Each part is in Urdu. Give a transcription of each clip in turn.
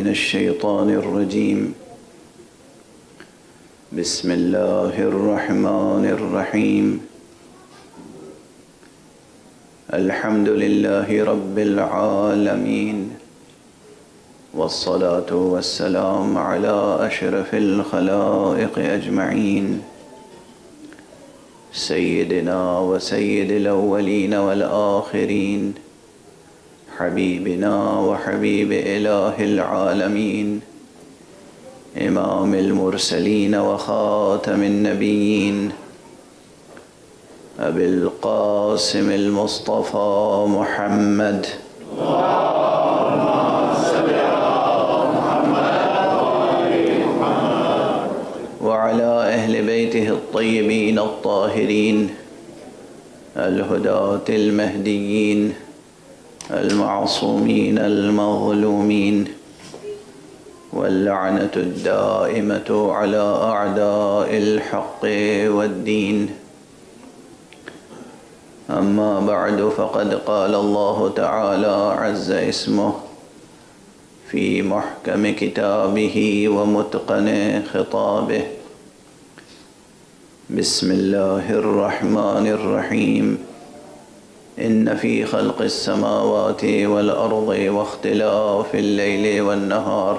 من الشيطان الرجيم. بسم الله الرحمن الرحيم. الحمد لله رب العالمين، والصلاة والسلام على أشرف الخلائق أجمعين، سيدنا وسيد الأولين والآخرين، حبيبنا وحبيب إله العالمين، إمام المرسلين وخاتم النبيين، أبي القاسم المصطفى محمد، وعلى أهل بيته الطيبين الطاهرين الهداة المهديين المعصومين المظلومين، واللعنة الدائمة على أعداء الحق والدين. أما بعد، فقد قال الله تعالى عز اسمه في محكم كتابه ومتقن خطابه: بسم الله الرحمن الرحيم. إن في خلق السماوات والأرض واختلاف الليل والنهار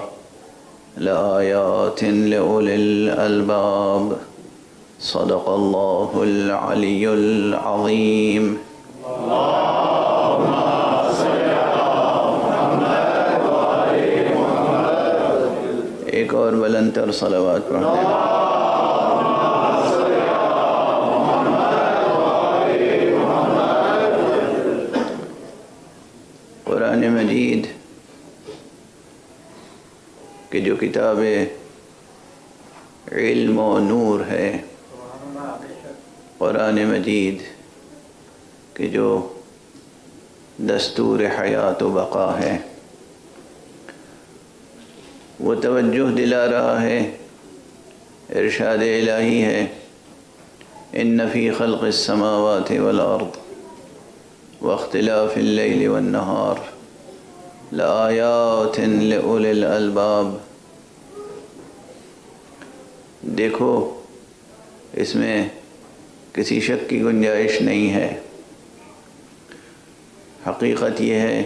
لآيات لأولي الألباب. صدق الله العلي العظيم. اللهم صل على محمد وآل محمد. ایک اور بلند تر صلوات پڑھتے ہیں. قرآن مجید کہ جو کتاب علم و نور ہے، قرآن مجید کہ جو دستور حیات و بقا ہے، وہ توجہ دلا رہا ہے، ارشاد الہی ہے: ان فی خلق السماوات والارض واختلاف اللیل والنہار لآیات لأولی الالباب. دیکھو، اس میں کسی شک کی گنجائش نہیں ہے. حقیقت یہ ہے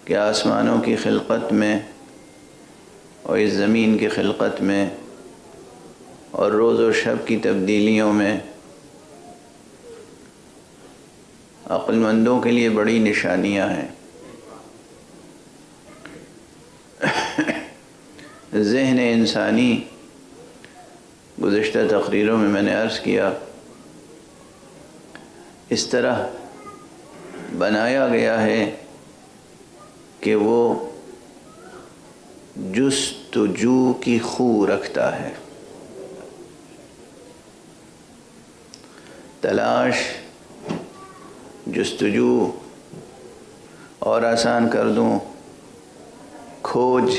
کہ آسمانوں کی خلقت میں اور اس زمین کی خلقت میں اور روز و شب کی تبدیلیوں میں عقل مندوں کے لیے بڑی نشانیاں ہیں. ذہن انسانی، گزشتہ تقریروں میں میں نے عرض کیا، اس طرح بنایا گیا ہے کہ وہ جستجو کی خو رکھتا ہے. تلاش، جستجو، اور آسان کر دوں کھوج،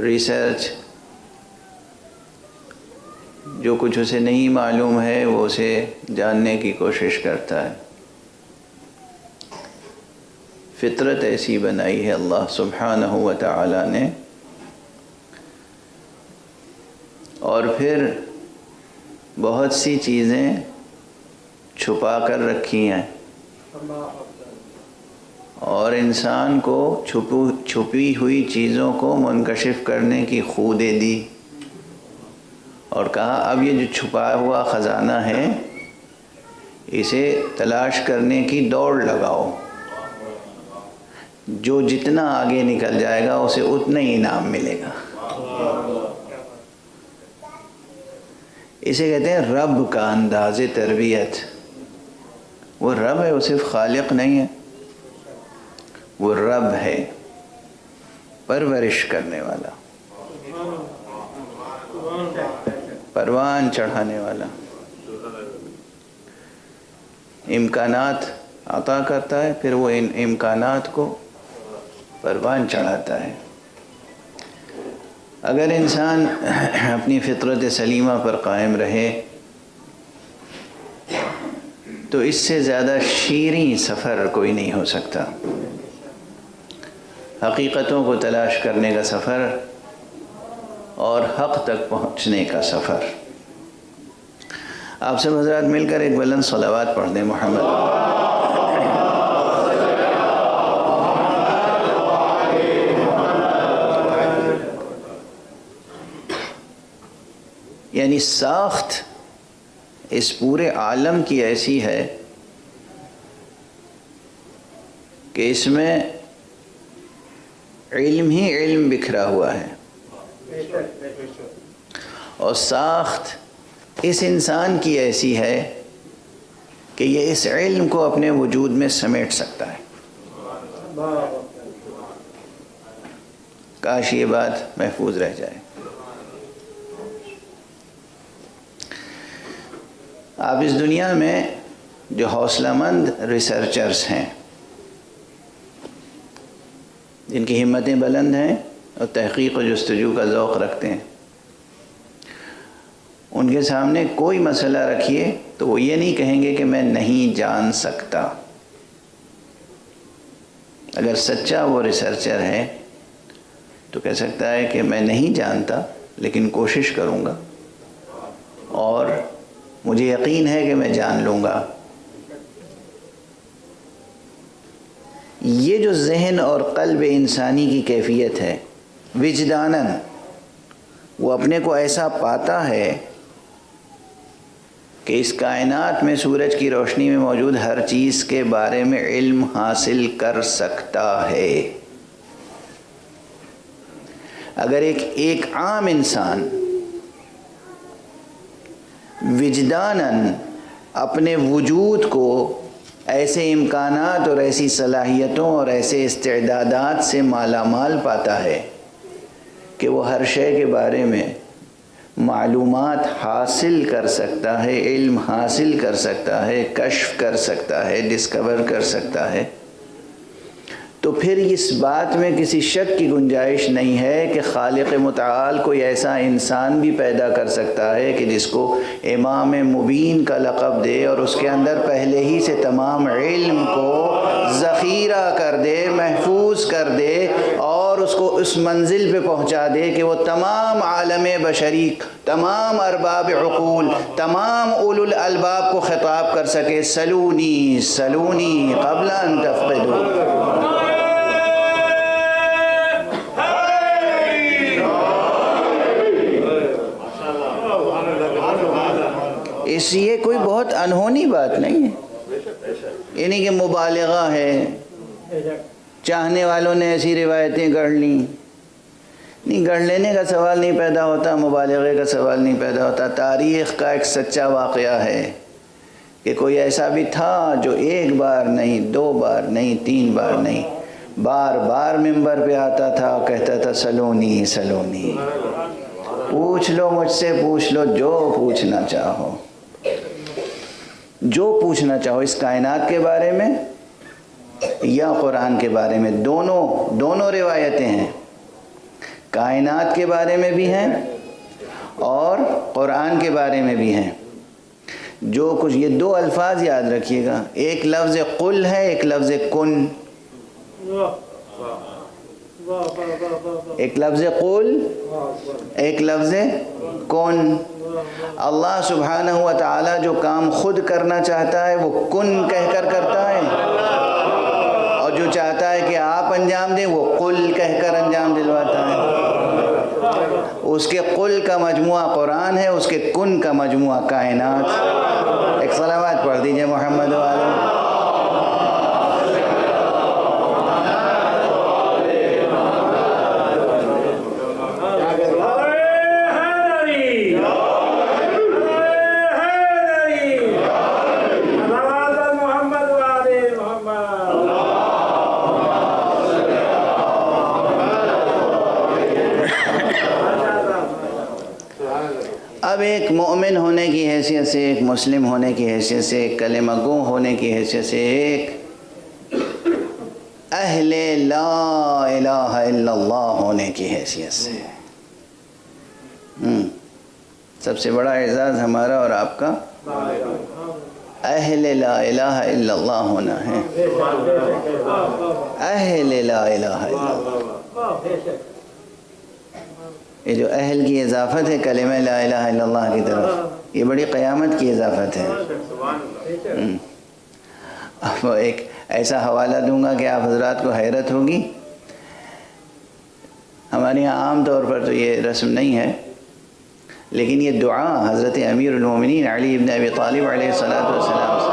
ریسرچ. جو کچھ اسے نہیں معلوم ہے وہ اسے جاننے کی کوشش کرتا ہے. فطرت ایسی بنائی ہے اللہ سبحانہ و تعالی نے. اور پھر بہت سی چیزیں چھپا کر رکھی ہیں اور انسان کو چھپی ہوئی چیزوں کو منکشف کرنے کی خو دے دی اور کہا اب یہ جو چھپا ہوا خزانہ ہے اسے تلاش کرنے کی دوڑ لگاؤ. جو جتنا آگے نکل جائے گا اسے اتنا ہی انعام ملے گا. اسے کہتے ہیں رب کا انداز تربیت. وہ رب ہے، وہ صرف خالق نہیں ہے، وہ رب ہے، پرورش کرنے والا، پروان چڑھانے والا، امکانات عطا کرتا ہے، پھر وہ ان امکانات کو پروان چڑھاتا ہے. اگر انسان اپنی فطرت سلیمہ پر قائم رہے تو اس سے زیادہ شیریں سفر کوئی نہیں ہو سکتا. حقیقتوں کو تلاش کرنے کا سفر اور حق تک پہنچنے کا سفر. آپ سب حضرات مل کر ایک بلند صلوات پڑھ دیں محمد. یعنی ساخت اس پورے عالم کی ایسی ہے کہ اس میں علم ہی علم بکھرا ہوا ہے، اور ساخت اس انسان کی ایسی ہے کہ یہ اس علم کو اپنے وجود میں سمیٹ سکتا ہے. کاش یہ بات محفوظ رہ جائے. آپ اس دنیا میں جو حوصلہ مند ریسرچرز ہیں، جن کی ہمتیں بلند ہیں اور تحقیق و جستجو کا ذوق رکھتے ہیں، ان کے سامنے کوئی مسئلہ رکھیے تو وہ یہ نہیں کہیں گے کہ میں نہیں جان سکتا. اگر سچا وہ ریسرچر ہے تو کہہ سکتا ہے کہ میں نہیں جانتا لیکن کوشش کروں گا اور مجھے یقین ہے کہ میں جان لوں گا. یہ جو ذہن اور قلب انسانی کی کیفیت ہے وجداناً، وہ اپنے کو ایسا پاتا ہے کہ اس کائنات میں سورج کی روشنی میں موجود ہر چیز کے بارے میں علم حاصل کر سکتا ہے. اگر ایک عام انسان وجداناً اپنے وجود کو ایسے امکانات اور ایسی صلاحیتوں اور ایسے استعدادات سے مالا مال پاتا ہے کہ وہ ہر شے کے بارے میں معلومات حاصل کر سکتا ہے، علم حاصل کر سکتا ہے، کشف کر سکتا ہے، ڈسکور کر سکتا ہے، تو پھر اس بات میں کسی شک کی گنجائش نہیں ہے کہ خالق متعال کوئی ایسا انسان بھی پیدا کر سکتا ہے کہ جس کو امام مبین کا لقب دے اور اس کے اندر پہلے ہی سے تمام علم کو ذخیرہ کر دے، محفوظ کر دے، اور اس کو اس منزل پہ پہنچا دے کہ وہ تمام عالم بشری، تمام ارباب عقول، تمام اولو الالباب کو خطاب کر سکے، سلونی سلونی قبل ان تفقدوا. اس یہ کوئی بہت انہونی بات نہیں ہے، یہ نہیں کہ مبالغہ ہے، چاہنے والوں نے ایسی روایتیں گڑھ لیں. نہیں، گڑھ لینے کا سوال نہیں پیدا ہوتا، مبالغے کا سوال نہیں پیدا ہوتا. تاریخ کا ایک سچا واقعہ ہے کہ کوئی ایسا بھی تھا جو ایک بار نہیں، دو بار نہیں، تین بار نہیں، بار بار منبر پہ آتا تھا، کہتا تھا سلونی سلونی، پوچھ لو مجھ سے، پوچھ لو جو پوچھنا چاہو، جو پوچھنا چاہو اس کائنات کے بارے میں یا قرآن کے بارے میں. دونوں روایتیں ہیں، کائنات کے بارے میں بھی ہیں اور قرآن کے بارے میں بھی ہیں. جو کچھ، یہ دو الفاظ یاد رکھیے گا، ایک لفظ قل ہے، ایک لفظ کن. ایک لفظ قل، ایک لفظ کن. اللہ سبحانہ و تعالی جو کام خود کرنا چاہتا ہے وہ کن کہہ کر کرتا ہے، اور جو چاہتا ہے کہ آپ انجام دیں وہ قل کہہ کر انجام دلواتا ہے. اس کے قل کا مجموعہ قرآن ہے، اس کے کن کا مجموعہ کائنات. ایک صلوات پڑھ دیجئے محمد والے. اب ایک مومن ہونے کی حیثیت سے، ایک مسلم ہونے کی حیثیت سے، ایک کلمہ گو ہونے کی حیثیت سے، ایک اہل لا الہ الا اللہ ہونے کی حیثیت سے، سب سے بڑا اعزاز ہمارا اور آپ کا اہل لا الہ الا اللہ ہونا ہے، اہل لا الہ الا اللہ۔ یہ جو اہل کی اضافت ہے کلمہ لا الہ الا اللہ کی طرف، یہ بڑی قیامت کی اضافت ہے۔ اب ایک ایسا حوالہ دوں گا کہ آپ حضرات کو حیرت ہوگی۔ ہمارے یہاں عام طور پر تو یہ رسم نہیں ہے، لیکن یہ دعا حضرت امیر المومنین علی ابن ابی طالب علیہ الصلوۃ والسلام سے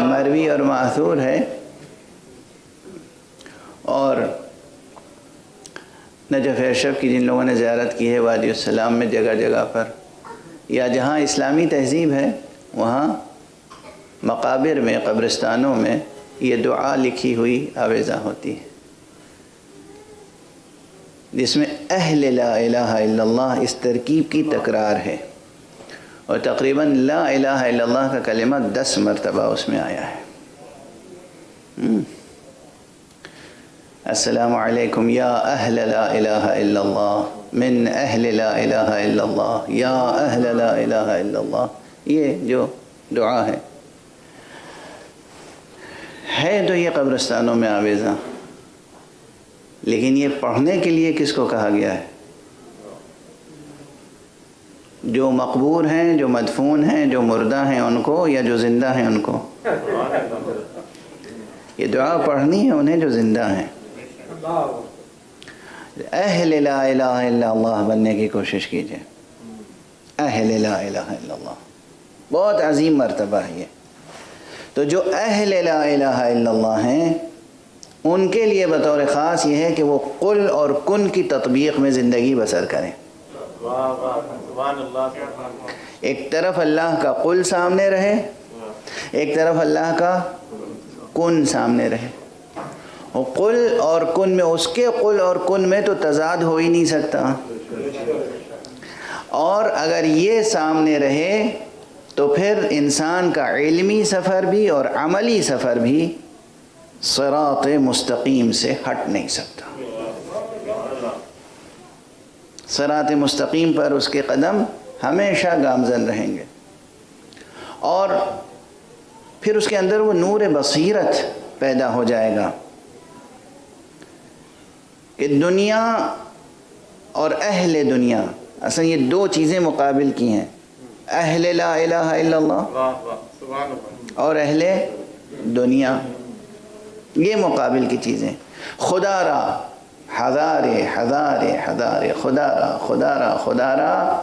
مروی اور ماثور ہے، اور نجف اشرف کی جن لوگوں نے زیارت کی ہے وادی السلام میں جگہ جگہ پر، یا جہاں اسلامی تہذیب ہے وہاں مقابر میں، قبرستانوں میں یہ دعا لکھی ہوئی آویزہ ہوتی ہے، جس میں اہل لا الہ الا اللہ اس ترکیب کی تکرار ہے، اور تقریباً لا الہ الا اللہ کا کلمہ 10 مرتبہ اس میں آیا ہے۔ السلام علیکم یا اہل لا الہ الا اللہ، من اہل لا الہ الا اللہ، یا اہل لا الہ الا اللہ، یہ جو دعا ہے تو یہ قبرستانوں میں آویزہ، لیکن یہ پڑھنے کے لیے کس کو کہا گیا ہے؟ جو مقبور ہیں، جو مدفون ہیں، جو مردہ ہیں ان کو، یا جو زندہ ہیں ان کو؟ یہ دعا پڑھنی ہے انہیں جو زندہ ہیں۔ اہل لا الہ الا اللہ بننے کی کوشش کیجئے، اہل لا الہ الا اللہ، بہت عظیم مرتبہ ہے یہ۔ تو جو اہل لا الہ الا اللہ ہیں ان کے لیے بطور خاص یہ ہے کہ وہ قل اور کن کی تطبیق میں زندگی بسر کریں۔ ایک طرف اللہ کا قل سامنے رہے، ایک طرف اللہ کا کن سامنے رہے۔ اور قل اور کن میں، اس کے قل اور کن میں تو تضاد ہو ہی نہیں سکتا، اور اگر یہ سامنے رہے تو پھر انسان کا علمی سفر بھی اور عملی سفر بھی صراط مستقیم سے ہٹ نہیں سکتا۔ صراط مستقیم پر اس کے قدم ہمیشہ گامزن رہیں گے، اور پھر اس کے اندر وہ نور بصیرت پیدا ہو جائے گا کہ دنیا اور اہل دنیا، اصلا یہ دو چیزیں مقابل کی ہیں، اہل لا الہ الا اللہ اور اہل دنیا، یہ مقابل کی چیزیں۔ خدا را ہزارے ہزارے ہزارے، خدا را خدا را خدا را،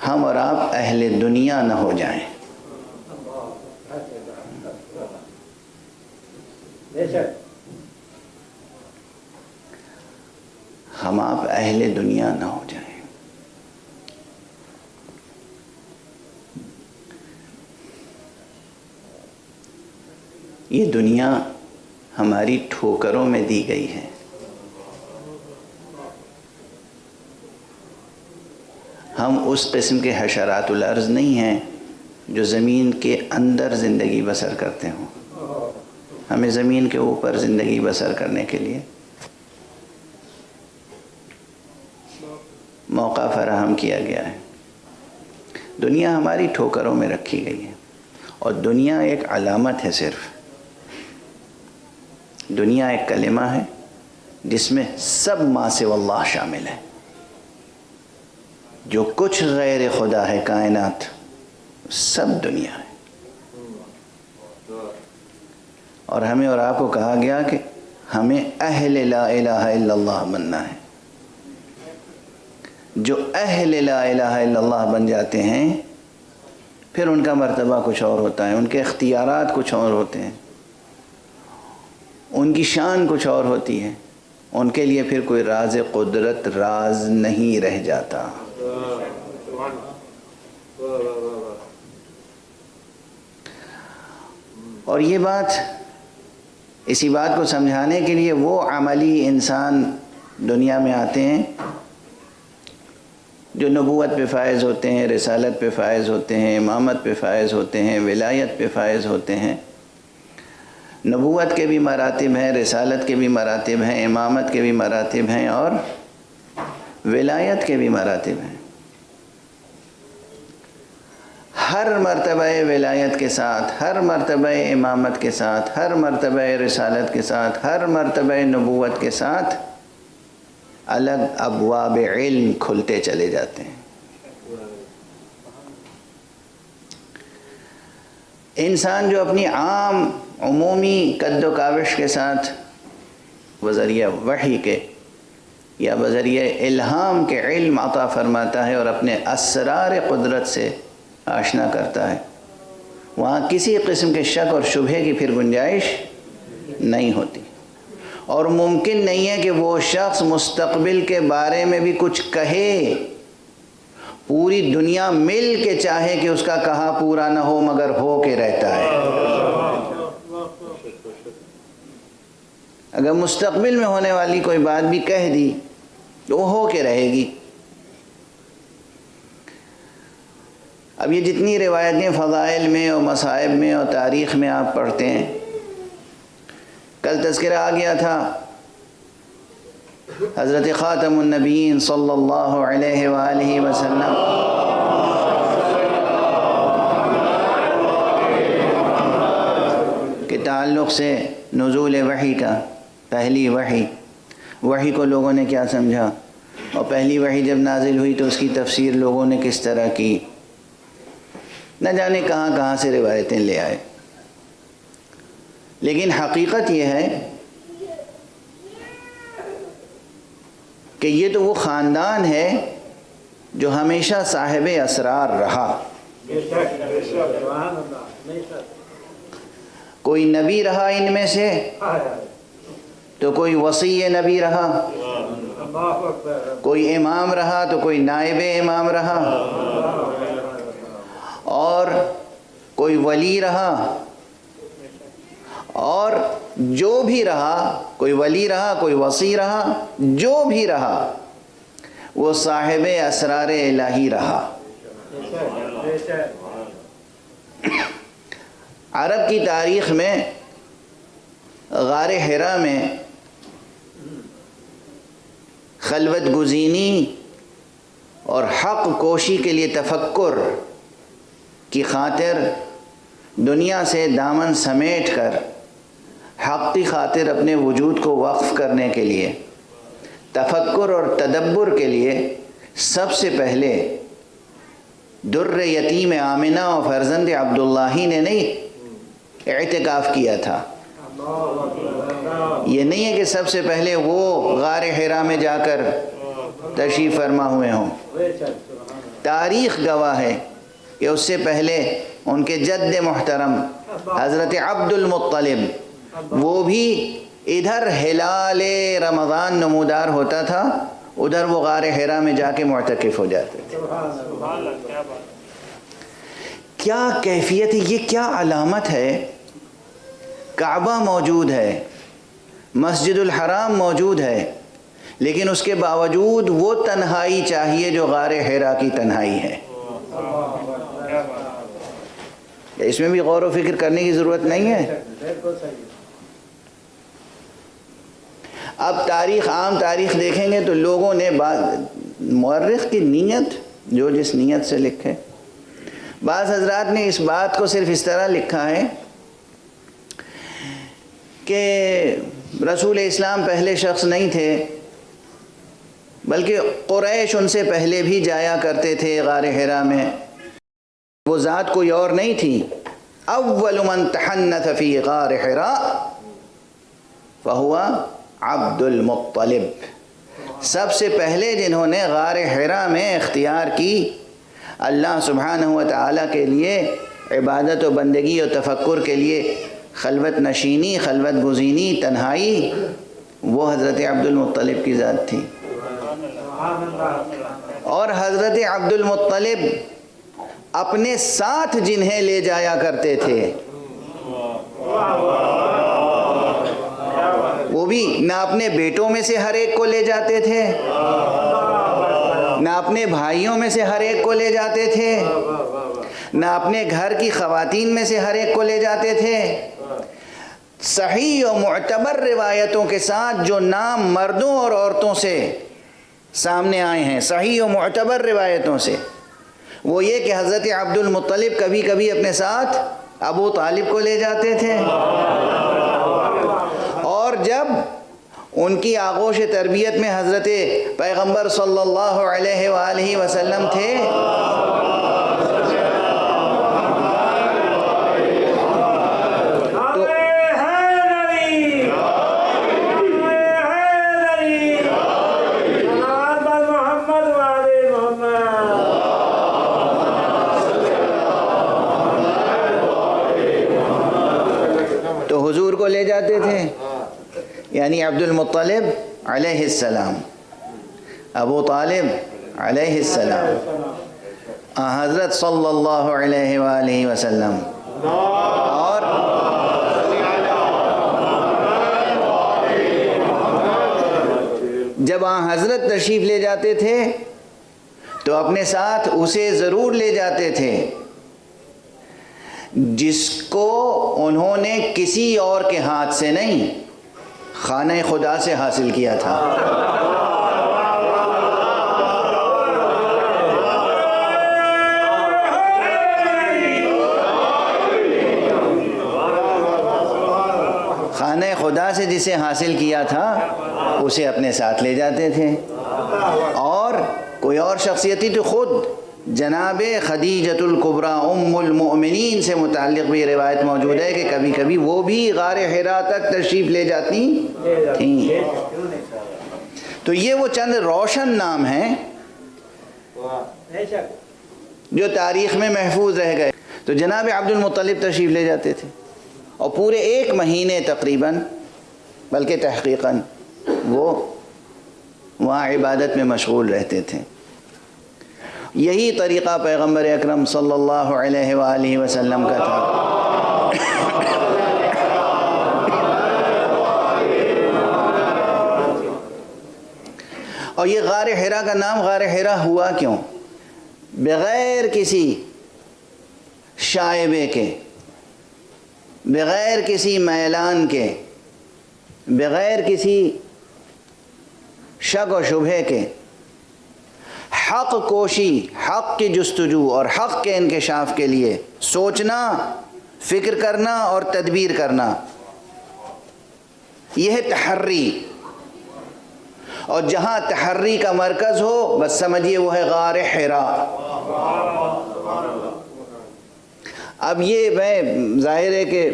ہم اور آپ اہل دنیا نہ ہو جائیں۔ ہم آپ اہل دنیا نہ ہو جائیں۔ یہ دنیا ہماری ٹھوکروں میں دی گئی ہے، ہم اس قسم کے حشرات الارض نہیں ہیں جو زمین کے اندر زندگی بسر کرتے ہوں۔ ہمیں زمین کے اوپر زندگی بسر کرنے کے لیے موقع فراہم کیا گیا ہے۔ دنیا ہماری ٹھوکروں میں رکھی گئی ہے، اور دنیا ایک علامت ہے، صرف دنیا ایک کلمہ ہے جس میں سب ما سوی اللہ شامل ہے۔ جو کچھ غیر خدا ہے کائنات، سب دنیا ہے۔ اور ہمیں اور آپ کو کہا گیا کہ ہمیں اہل لا الہ الا اللہ بننا ہے۔ جو اہل لا الہ الا اللہ بن جاتے ہیں پھر ان کا مرتبہ کچھ اور ہوتا ہے، ان کے اختیارات کچھ اور ہوتے ہیں، ان کی شان کچھ اور ہوتی ہے، ان کے لیے پھر کوئی راز قدرت راز نہیں رہ جاتا۔ اور یہ بات، اسی بات کو سمجھانے کے لیے وہ عملی انسان دنیا میں آتے ہیں جو نبوت پہ فائز ہوتے ہیں، رسالت پہ فائز ہوتے ہیں، امامت پہ فائز ہوتے ہیں، ولایت پہ فائز ہوتے ہیں۔ نبوت کے بھی مراتب ہیں، رسالت کے بھی مراتب ہیں، امامت کے بھی مراتب ہیں، اور ولایت کے بھی مراتب ہیں۔ ہر مرتبہ ولایت کے ساتھ، ہر مرتبہ امامت کے ساتھ، ہر مرتبہ رسالت کے ساتھ، ہر مرتبہ نبوت کے ساتھ الگ ابواب علم کھلتے چلے جاتے ہیں۔ انسان جو اپنی عام عمومی قد و کاوش کے ساتھ بذریعہ وحی کے یا بذریعہ الہام کے علم عطا فرماتا ہے اور اپنے اسرار قدرت سے آشنا کرتا ہے، وہاں کسی قسم کے شک اور شبہے کی پھر گنجائش نہیں ہوتی، اور ممکن نہیں ہے کہ وہ شخص مستقبل کے بارے میں بھی کچھ کہے، پوری دنیا مل کے چاہے کہ اس کا کہا پورا نہ ہو مگر ہو کے رہتا ہے۔ اگر مستقبل میں ہونے والی کوئی بات بھی کہہ دی تو وہ ہو کے رہے گی۔ اب یہ جتنی روایتیں فضائل میں اور مصائب میں اور تاریخ میں آپ پڑھتے ہیں، کل تذکرہ آ گیا تھا حضرت خاتم النبیین صلی اللہ علیہ وآلہ وسلم کے تعلق سے نزول وحی کا، پہلی وحی کو لوگوں نے کیا سمجھا، اور پہلی وحی جب نازل ہوئی تو اس کی تفسیر لوگوں نے کس طرح کی، نہ جانے کہاں کہاں سے روایتیں لے آئے۔ لیکن حقیقت یہ ہے کہ یہ تو وہ خاندان ہے جو ہمیشہ صاحب اسرار رہا۔ کوئی نبی رہا ان میں سے تو کوئی وصی نبی رہا، کوئی امام رہا تو کوئی نائب امام رہا، اور کوئی ولی رہا، اور جو بھی رہا، کوئی ولی رہا، کوئی وصی رہا، جو بھی رہا وہ صاحب اسرار الہی رہا۔ عرب کی تاریخ میں غار حرا میں خلوت گزینی اور حق کوشی کے لیے تفکر کی خاطر دنیا سے دامن سمیٹ کر حق کی خاطر اپنے وجود کو وقف کرنے کے لیے، تفکر اور تدبر کے لیے سب سے پہلے در یتیم آمنہ اور فرزند عبداللہ ہی نے نہیں اعتکاف کیا تھا۔ یہ نہیں ہے کہ سب سے پہلے وہ غار حرا میں جا کر تشریف فرما ہوئے ہوں۔ تاریخ گواہ ہے کہ اس سے پہلے ان کے جد محترم حضرت عبد المطلب، وہ بھی ادھر ہلال رمضان نمودار ہوتا تھا، ادھر وہ غار حرا میں جا کے معتکف ہو جاتے تھے۔ کیا کیفیت ہے، یہ کیا علامت ہے؟ کعبہ موجود ہے، مسجد الحرام موجود ہے، لیکن اس کے باوجود وہ تنہائی چاہیے جو غار حرا کی تنہائی ہے۔ اس میں بھی غور و فکر کرنے کی ضرورت نہیں ہے۔ اب عام تاریخ دیکھیں گے تو لوگوں نے مورخ کی نیت جو جس نیت سے لکھے، بعض حضرات نے اس بات کو صرف اس طرح لکھا ہے کہ رسول اسلام پہلے شخص نہیں تھے، بلکہ قریش ان سے پہلے بھی جایا کرتے تھے غار حرا میں، وہ ذات کوئی اور نہیں تھی۔ اول من تحنث فی غار حرا فہو عبد المطلب، سب سے پہلے جنہوں نے غار حرا میں اختیار کی اللہ سبحانہ و تعالیٰ کے لیے عبادت و بندگی و تفکر کے لیے خلوت نشینی، خلوت گزینی، تنہائی، وہ حضرت عبد المطلب کی ذات تھی۔ اور حضرت عبد المطلب اپنے ساتھ جنہیں لے جایا کرتے تھے وہ بھی نہ اپنے بیٹوں میں سے ہر ایک کو لے جاتے تھے، نہ اپنے بھائیوں میں سے ہر ایک کو لے جاتے تھے، نہ اپنے گھر کی خواتین میں سے ہر ایک کو لے جاتے تھے۔ صحیح و معتبر روایتوں کے ساتھ جو نام مردوں اور عورتوں سے سامنے آئے ہیں، صحیح و معتبر روایتوں سے، وہ یہ کہ حضرت عبد المطلب کبھی کبھی اپنے ساتھ ابو طالب کو لے جاتے تھے، اور جب ان کی آغوش تربیت میں حضرت پیغمبر صلی اللہ علیہ وآلہ وسلم تھے، تو حضور کو لے جاتے تھے، یعنی عبد المطلب علیہ السلام، ابو طالب علیہ السلام، حضرت صلی اللہ علیہ وآلہ وسلم، اور جب حضرت تشریف لے جاتے تھے تو اپنے ساتھ اسے ضرور لے جاتے تھے جس کو انہوں نے کسی اور کے ہاتھ سے نہیں، خانہ خدا سے حاصل کیا تھا۔ خانہ خدا سے جسے حاصل کیا تھا اسے اپنے ساتھ لے جاتے تھے، اور کوئی اور شخصیتی تو خود جناب خدیجۃ الکبریٰ ام المؤمنین سے متعلق بھی روایت موجود ہے کہ کبھی کبھی وہ بھی غار حرا تک تشریف لے جاتی تھیں۔ تو یہ وہ چند روشن نام ہیں جو تاریخ میں محفوظ رہ گئے۔ تو جناب عبد المطلب تشریف لے جاتے تھے، اور پورے 1 مہینے تقریباً، بلکہ تحقیقاً، وہ وہاں عبادت میں مشغول رہتے تھے۔ یہی طریقہ پیغمبر اکرم صلی اللہ علیہ وآلہ وسلم کا تھا۔ اور یہ غار حرا کا نام غار حرا ہوا کیوں؟ بغیر کسی شائبے کے، بغیر کسی میلان کے، بغیر کسی شک و شبہے کے، حق کوشی، حق کی جستجو اور حق کے انکشاف کے لیے سوچنا، فکر کرنا اور تدبیر کرنا، یہ ہے تحری۔ اور جہاں تحری کا مرکز ہو بس سمجھیے وہ ہے غار حرا۔ اب یہ میں ظاہر ہے کہ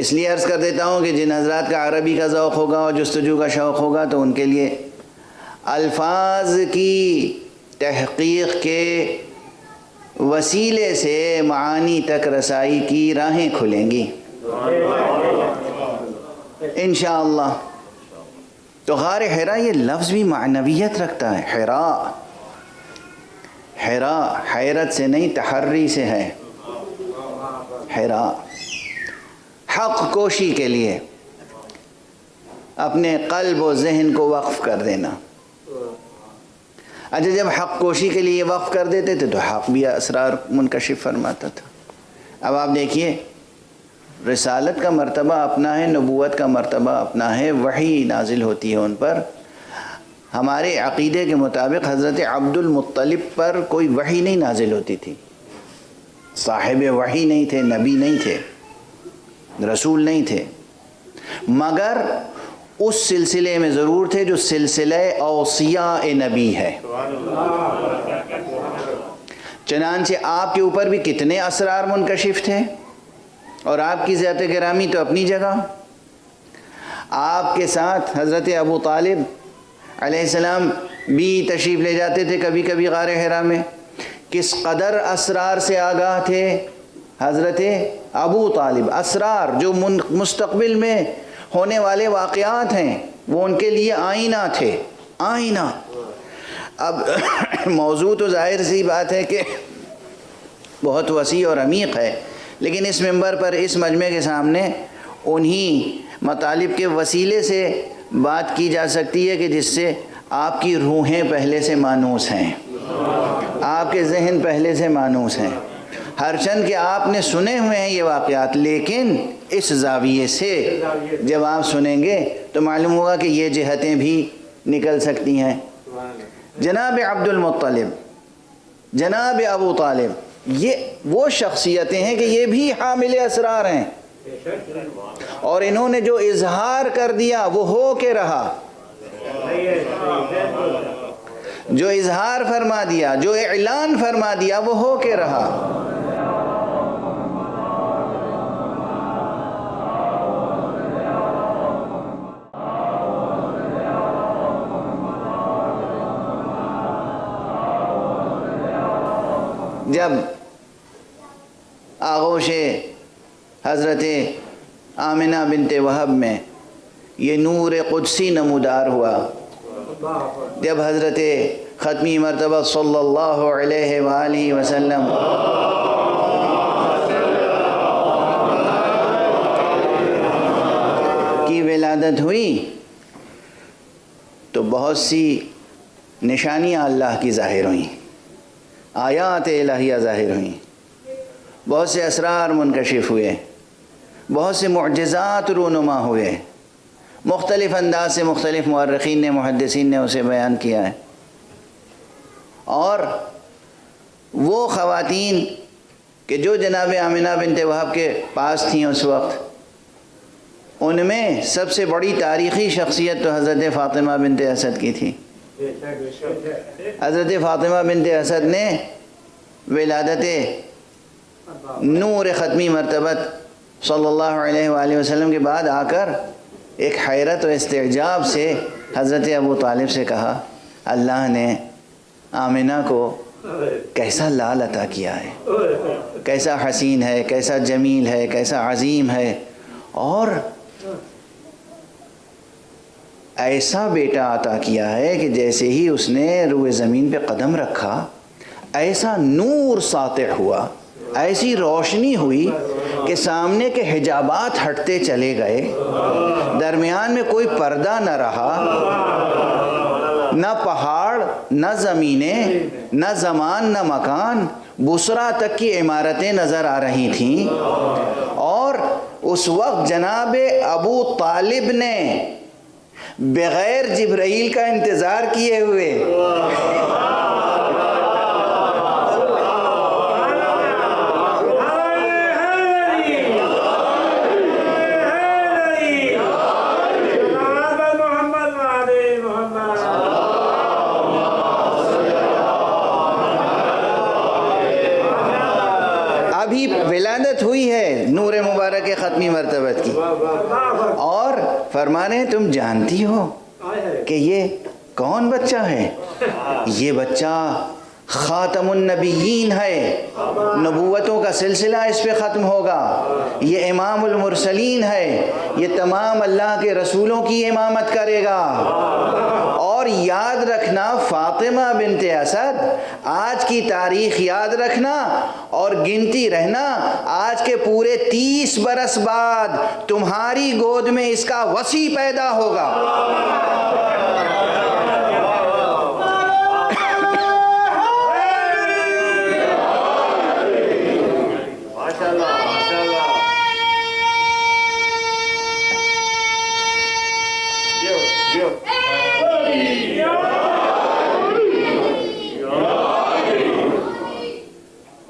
اس لیے عرض کر دیتا ہوں کہ جن حضرات کا عربی کا ذوق ہوگا اور جستجو کا شوق ہوگا تو ان کے لیے الفاظ کی تحقیق کے وسیلے سے معانی تک رسائی کی راہیں کھلیں گی انشاءاللہ۔ تو غار حرا یہ لفظ بھی معنویت رکھتا ہے۔ حرا، حرا حیرت سے نہیں تحری سے ہے۔ حرا حق کوشی کے لیے اپنے قلب و ذہن کو وقف کر دینا۔ اچھا جب حق کوشی کے لیے وقف کر دیتے تھے تو حق بھی اسرار منکشف فرماتا تھا۔ اب آپ دیکھیے رسالت کا مرتبہ اپنا ہے، نبوت کا مرتبہ اپنا ہے، وحی نازل ہوتی ہے ان پر۔ ہمارے عقیدے کے مطابق حضرت عبد المطلب پر کوئی وحی نہیں نازل ہوتی تھی، صاحب وحی نہیں تھے، نبی نہیں تھے، رسول نہیں تھے، مگر اس سلسلے میں ضرور تھے جو سلسلہ اوصیاء نبی ہے۔ چنانچہ آپ کے اوپر بھی کتنے اسرار منکشف تھے، اور آپ کی ذات گرامی تو اپنی جگہ۔ آپ کے ساتھ حضرت ابو طالب علیہ السلام بھی تشریف لے جاتے تھے کبھی کبھی غار حرا میں۔ کس قدر اسرار سے آگاہ تھے حضرت ابو طالب، اسرار جو مستقبل میں ہونے والے واقعات ہیں وہ ان کے لیے آئینہ تھے، آئینہ۔ اب موضوع تو ظاہر سی بات ہے کہ بہت وسیع اور عمیق ہے، لیکن اس منبر پر اس مجمع کے سامنے انہی مطالب کے وسیلے سے بات کی جا سکتی ہے کہ جس سے آپ کی روحیں پہلے سے مانوس ہیں، آپ کے ذہن پہلے سے مانوس ہیں، ہرچند کہ آپ نے سنے ہوئے ہیں یہ واقعات، لیکن اس زاویے سے جب آپ سنیں گے تو معلوم ہوگا کہ یہ جہتیں بھی نکل سکتی ہیں۔ جناب عبد المطلب جناب ابو طالب یہ وہ شخصیتیں ہیں کہ یہ بھی حامل اسرار ہیں، اور انہوں نے جو اظہار کر دیا وہ ہو کے رہا، جو اظہار فرما دیا، جو اعلان فرما دیا وہ ہو کے رہا۔ جب آغوش حضرت آمنہ بنت وہب میں یہ نور قدسی نمودار ہوا، جب حضرت ختمی مرتبہ صلی اللہ علیہ وآلہ وسلم کی ولادت ہوئی تو بہت سی نشانیاں اللہ کی ظاہر ہوئیں، آیات الہیہ ظاہر ہوئیں، بہت سے اسرار منکشف ہوئے، بہت سے معجزات رونما ہوئے، مختلف انداز سے مختلف مورخین نے، محدثین نے اسے بیان کیا ہے۔ اور وہ خواتین کہ جو جناب آمنہ بنت وہب کے پاس تھیں اس وقت، ان میں سب سے بڑی تاریخی شخصیت تو حضرت فاطمہ بنت اسد کی تھی۔ حضرت فاطمہ بنت اسد نے ولادت نور ختمی مرتبت صلی اللہ علیہ وآلہ وسلم کے بعد آ کر ایک حیرت و استعجاب سے حضرت ابو طالب سے کہا، اللہ نے آمنہ کو کیسا لال عطا کیا ہے، کیسا حسین ہے، کیسا جمیل ہے، کیسا عظیم ہے، اور ایسا بیٹا عطا کیا ہے کہ جیسے ہی اس نے روئے زمین پہ قدم رکھا ایسا نور ساطع ہوا، ایسی روشنی ہوئی کہ سامنے کے حجابات ہٹتے چلے گئے، درمیان میں کوئی پردہ نہ رہا، نہ پہاڑ، نہ زمینیں، نہ زمان، نہ مکان، بصرہ تک کی عمارتیں نظر آ رہی تھیں۔ اور اس وقت جناب ابو طالب نے بغیر جبرائیل کا انتظار کیے ہوئے ابھی ولادت ہوئی ہے نور مبارک ختمی مرتبت کی، اور فرما رہے ہیں تم جانتی ہو کہ یہ کون بچہ ہے؟ یہ بچہ خاتم النبیین ہے، نبوتوں کا سلسلہ اس پہ ختم ہوگا، یہ امام المرسلین ہے، یہ تمام اللہ کے رسولوں کی امامت کرے گا۔ اور یاد رکھنا فاطمہ بنت اسد، آج کی تاریخ یاد رکھنا اور گنتی رہنا، آج کے پورے 30 برس بعد تمہاری گود میں اس کا وسیع پیدا ہوگا۔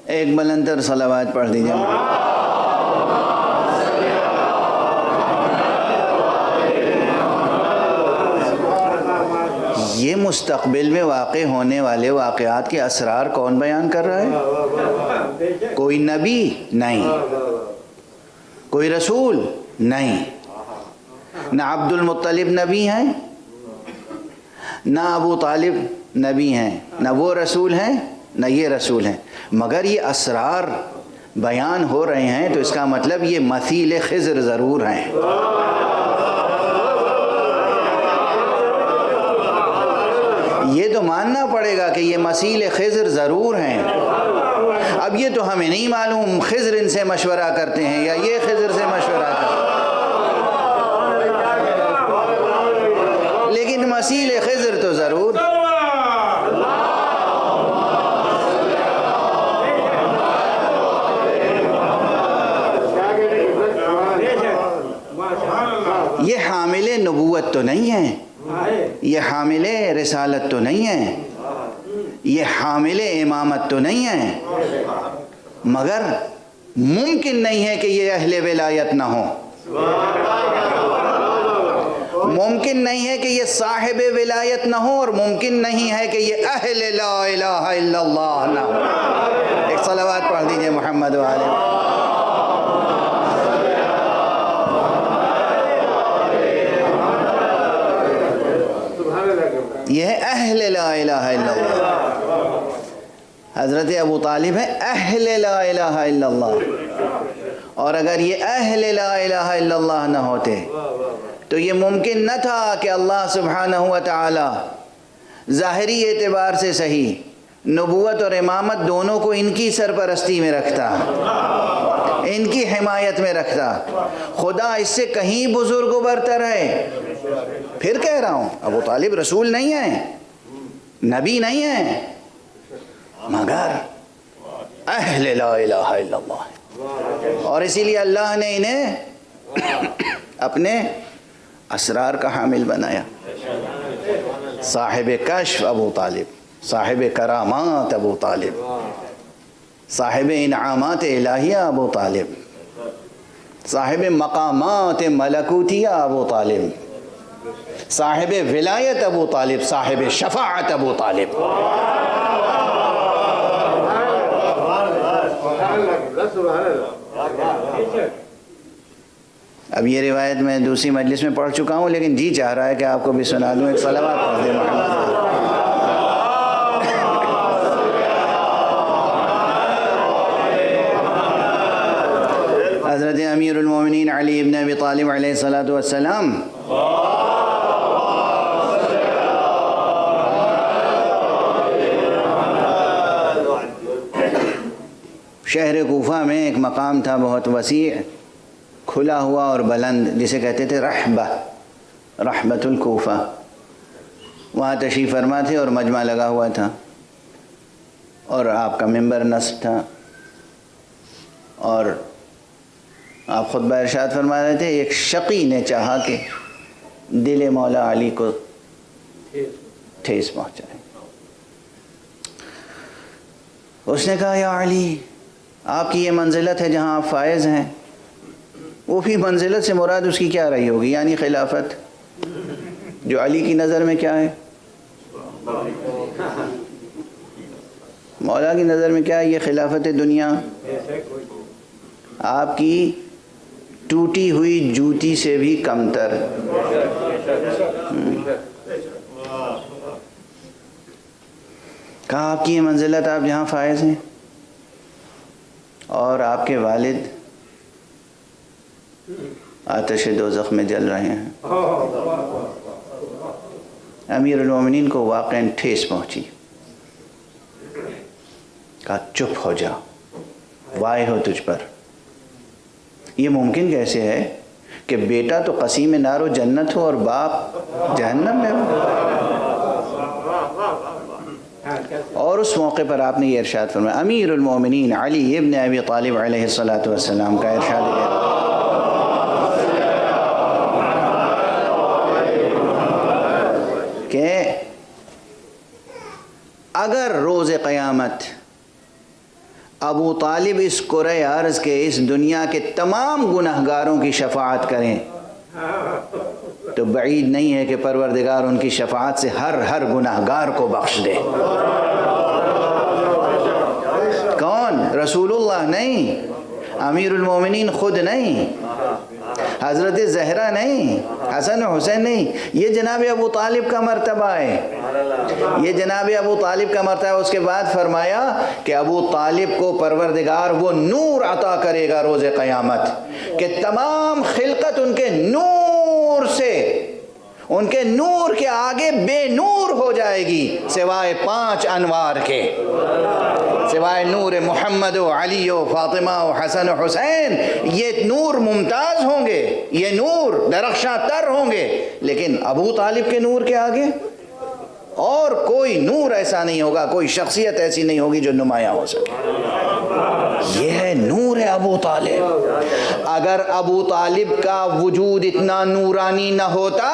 ایک بلندر صلوات پڑھ دیجیے۔ یہ مستقبل میں واقع ہونے والے واقعات کے اسرار کون بیان کر رہا ہے؟ کوئی نبی نہیں، کوئی رسول نہیں، نہ عبد المطلب نبی ہیں، نہ ابو طالب نبی ہیں، نہ وہ رسول ہیں نہ یہ رسول ہیں، مگر یہ اسرار بیان ہو رہے ہیں تو اس کا مطلب یہ مثیل خضر ضرور ہیں۔ یہ تو ماننا پڑے گا کہ یہ مثیل خضر ضرور ہیں۔ اب یہ تو ہمیں نہیں معلوم خضر ان سے مشورہ کرتے ہیں یا یہ خضر سے مشورہ کرتے ہیں، لیکن مثیل خضر تو ضرور۔ یہ حامل نبوت تو نہیں ہیں، یہ حامل رسالت تو نہیں ہیں، یہ حامل امامت تو نہیں ہے، مگر ممکن نہیں ہے کہ یہ اہل ولایت نہ ہو، ممکن نہیں ہے کہ یہ صاحب ولایت نہ ہو، اور ممکن نہیں ہے کہ یہ اہل لا الہ الا اللہ نہ ہو۔ ایک صلوات پڑھ دیجئے محمد وآلہ۔ یہ ہے اہل لا الہ الا اللہ۔ حضرت ابو طالب ہے اہل لا الہ الا اللہ، اور اگر یہ اہل لا الہ الا اللہ نہ ہوتے تو یہ ممکن نہ تھا کہ اللہ سبحانہ و تعالی ظاہری اعتبار سے صحیح نبوت اور امامت دونوں کو ان کی سرپرستی میں رکھتا، ان کی حمایت میں رکھتا۔ خدا اس سے کہیں بزرگ و برتر ہے۔ پھر کہہ رہا ہوں، ابو طالب رسول نہیں ہے، نبی نہیں ہے، مگر اہل لا الہ الا اللہ ہے، اور اسی لیے اللہ نے انہیں اپنے اسرار کا حامل بنایا۔ صاحب کشف ابو طالب، صاحب کرامات ابو طالب، صاحب انعامات الہیہ ابو طالب، صاحب مقامات ملکوتیہ ابو طالب، صاحب ولایت ابو طالب، صاحب شفاعت ابو طالب۔ اب یہ روایت میں دوسری مجلس میں پڑھ چکا ہوں، لیکن جی چاہ رہا ہے کہ آپ کو بھی سنا دوں۔ ایک صلوات پڑھ دیں محمد۔ حضرت امیر المومنین علی ابن ابی طالب علیہ السلام شہر کوفہ میں ایک مقام تھا بہت وسیع، کھلا ہوا اور بلند، جسے کہتے تھے رحبہ، رحبۃ الکوفہ۔ وہاں تشریف فرما تھے اور مجمع لگا ہوا تھا، اور آپ کا ممبر نصب تھا، اور آپ خطبہ ارشاد فرما رہے تھے۔ ایک شقی نے چاہا کہ دل مولا علی کو ٹھیس پہنچائے۔ اس نے کہا، یا علی، آپ کی یہ منزلت ہے جہاں آپ فائز ہیں، وہ بھی منزلت سے مراد اس کی کیا رہی ہوگی؟ یعنی خلافت، جو علی کی نظر میں کیا ہے؟ مولا کی نظر میں کیا ہے؟ یہ خلافت دنیا آپ کی ٹوٹی ہوئی جوتی سے بھی کمتر۔ کہا، آپ کی یہ منزلت، آپ جہاں فائز ہیں، اور آپ کے والد آتش دوزخ میں جل رہے ہیں۔ امیر المومنین کو واقعاً ٹھیس پہنچی۔ کہا، چپ ہو جا، وائے ہو تجھ پر۔ یہ ممکن کیسے ہے کہ بیٹا تو قسیم نار و جنت ہو اور باپ جہنم میں ہو؟ اور اس موقع پر آپ نے یہ ارشاد فرمایا، امیر المومنین علی ابن ابی طالب علیہ السلام کا ارشاد ہے کہ اگر روز قیامت ابو طالب اس کرۂ ارض کے، اس دنیا کے تمام گنہگاروں کی شفاعت کریں تو بعید نہیں ہے کہ پروردگار ان کی شفاعت سے ہر گنہگار کو بخش دے۔ کون؟ رسول اللہ نہیں، امیر المومنین خود نہیں، حضرت زہرا نہیں، حسن و حسین نہیں، یہ جناب ابو طالب کا مرتبہ ہے، یہ جناب ابو طالب کا مرتبہ ہے۔ اس کے بعد فرمایا کہ ابو طالب کو پروردگار وہ نور عطا کرے گا روز قیامت کہ تمام خلقت ان کے نور سے، ان کے نور کے آگے بے نور ہو جائے گی، سوائے 5 انوار کے، سوائے نور محمد و علی و فاطمہ و حسن و حسین۔ یہ نور ممتاز ہوں گے، یہ نور درخشاں تر ہوں گے، لیکن ابو طالب کے نور کے آگے اور کوئی نور ایسا نہیں ہوگا، کوئی شخصیت ایسی نہیں ہوگی جو نمایاں ہو سکے۔ یہ ہے نور ابو طالب۔ اگر ابو طالب کا وجود اتنا نورانی نہ ہوتا